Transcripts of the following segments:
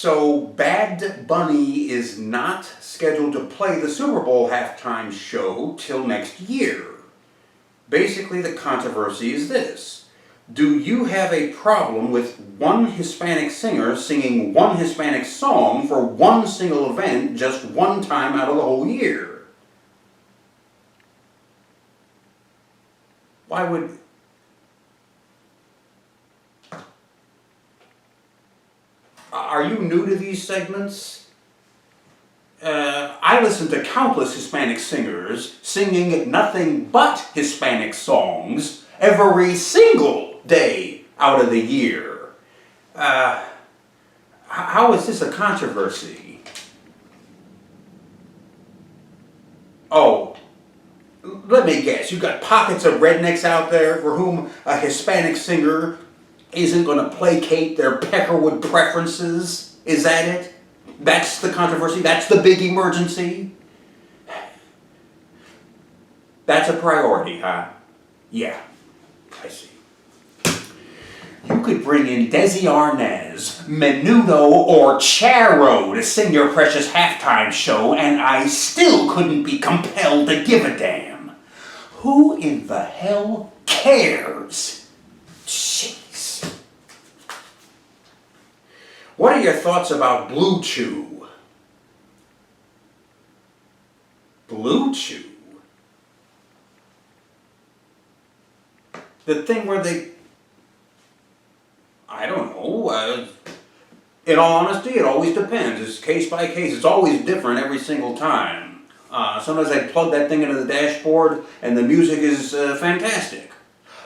So Bad Bunny is not scheduled to play the Super Bowl halftime show till next year. Basically, the controversy is this. Do you have a problem with one Hispanic singer singing one Hispanic song for one single event just one time out of the whole year? Why would... Are you new to these segments? I listen to countless Hispanic singers singing nothing but Hispanic songs every single day out of the year. How is this a controversy? Oh, let me guess. You've got pockets of rednecks out there for whom a Hispanic singer isn't going to placate their peckerwood preferences? Is that it? That's the controversy? That's the big emergency? That's a priority, huh? Yeah, I see. You could bring in Desi Arnaz, Menudo, or Charo to sing your precious halftime show, and I still couldn't be compelled to give a damn. Who in the hell cares? Jeez. What are your thoughts about Blue Chew? Blue Chew? The thing where they... I don't know. In all honesty, it always depends. It's case by case. It's always different every single time. Sometimes I plug that thing into the dashboard and the music is fantastic.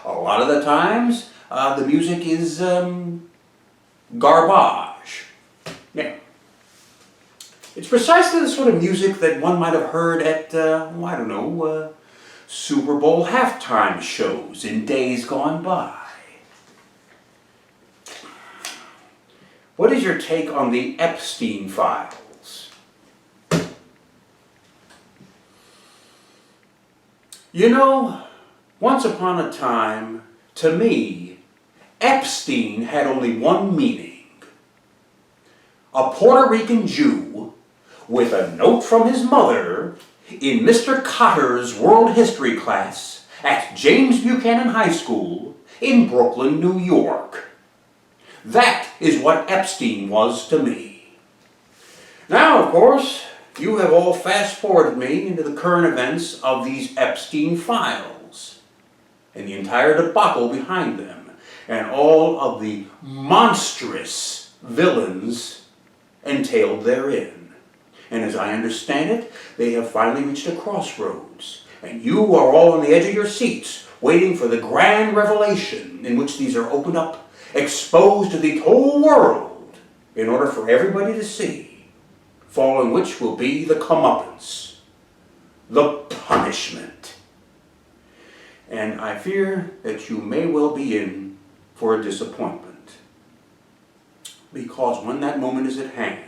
A lot of the times, the music is garbage. Yeah. It's precisely the sort of music that one might have heard at, I don't know, Super Bowl halftime shows in days gone by. What is your take on the Epstein files? You know, once upon a time, to me, Epstein had only one meaning. A Puerto Rican Jew with a note from his mother in Mr. Cotter's World History class at James Buchanan High School in Brooklyn, New York. That is what Epstein was to me. Now, of course, you have all fast-forwarded me into the current events of these Epstein files and the entire debacle behind them and all of the monstrous villains entailed therein. And as I understand it, they have finally reached a crossroads, and you are all on the edge of your seats, waiting for the grand revelation in which these are opened up, exposed to the whole world, in order for everybody to see, following which will be the comeuppance, the punishment. And I fear that you may well be in for a disappointment. Because when that moment is at hand,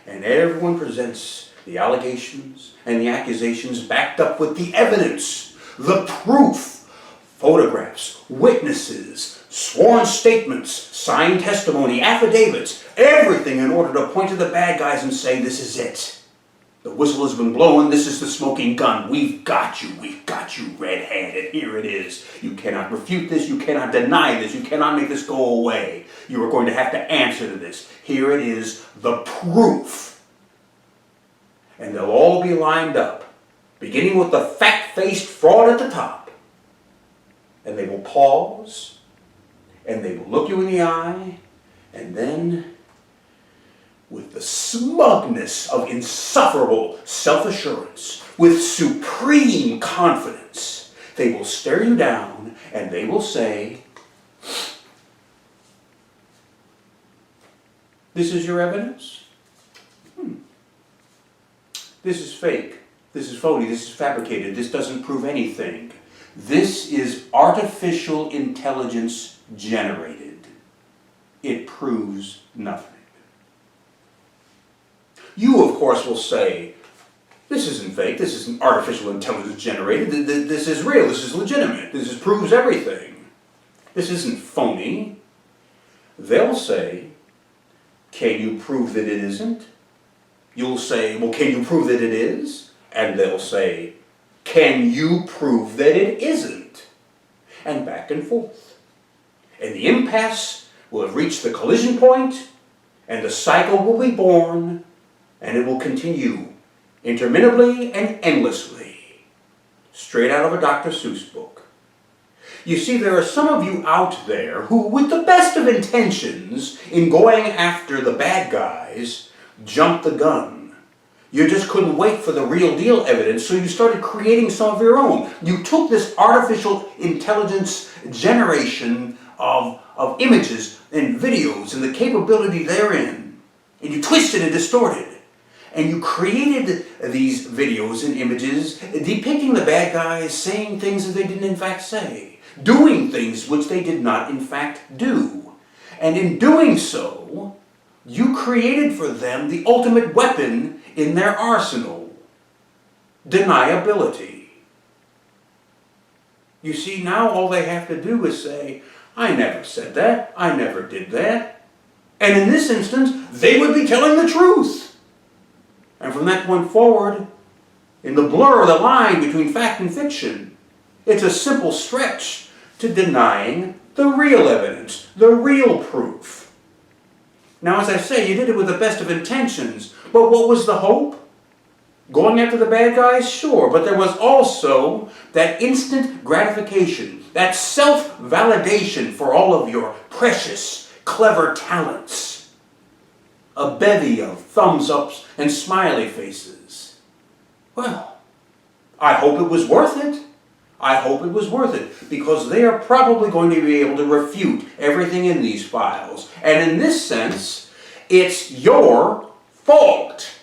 and everyone presents the allegations and the accusations backed up with the evidence, the proof, photographs, witnesses, sworn statements, signed testimony, affidavits, everything in order to point to the bad guys and say, this is it. The whistle has been blown, this is the smoking gun. We've got you, red-handed. Here it is. You cannot refute this, you cannot deny this, you cannot make this go away. You are going to have to answer to this. Here it is, the proof. And they'll all be lined up, beginning with the fat-faced fraud at the top. And they will pause, and they will look you in the eye, and then, with the smugness of insufferable self-assurance, with supreme confidence, they will stare you down and they will say, this is your evidence? This is fake. This is phony. This is fabricated. This doesn't prove anything. This is artificial intelligence generated. It proves nothing. You, of course, will say, this isn't fake, this isn't artificial intelligence generated, this is real, this is legitimate, this proves everything. This isn't phony. They'll say, Can you prove that it isn't? You'll say, well, can you prove that it is? And they'll say, can you prove that it isn't? And back and forth. And the impasse will have reached the collision point, and the cycle will be born, and it will continue interminably and endlessly. Straight out of a Dr. Seuss book. You see, there are some of you out there who, with the best of intentions in going after the bad guys, jumped the gun. You just couldn't wait for the real deal evidence, so you started creating some of your own. You took this artificial intelligence generation of images and videos and the capability therein, and you twisted and distorted. And you created these videos and images depicting the bad guys saying things that they didn't in fact say, doing things which they did not in fact do. And in doing so, you created for them the ultimate weapon in their arsenal: deniability. You see, now all they have to do is say, I never said that, I never did that. And in this instance, they would be telling the truth. And from that point forward, in the blur of the line between fact and fiction, it's a simple stretch to denying the real evidence, the real proof. Now, as I say, you did it with the best of intentions, but what was the hope? Going after the bad guys? Sure, but there was also that instant gratification, that self-validation for all of your precious, clever talents. A bevy of thumbs-ups and smiley faces. Well, I hope it was worth it. I hope it was worth it, because they are probably going to be able to refute everything in these files. And in this sense, it's your fault.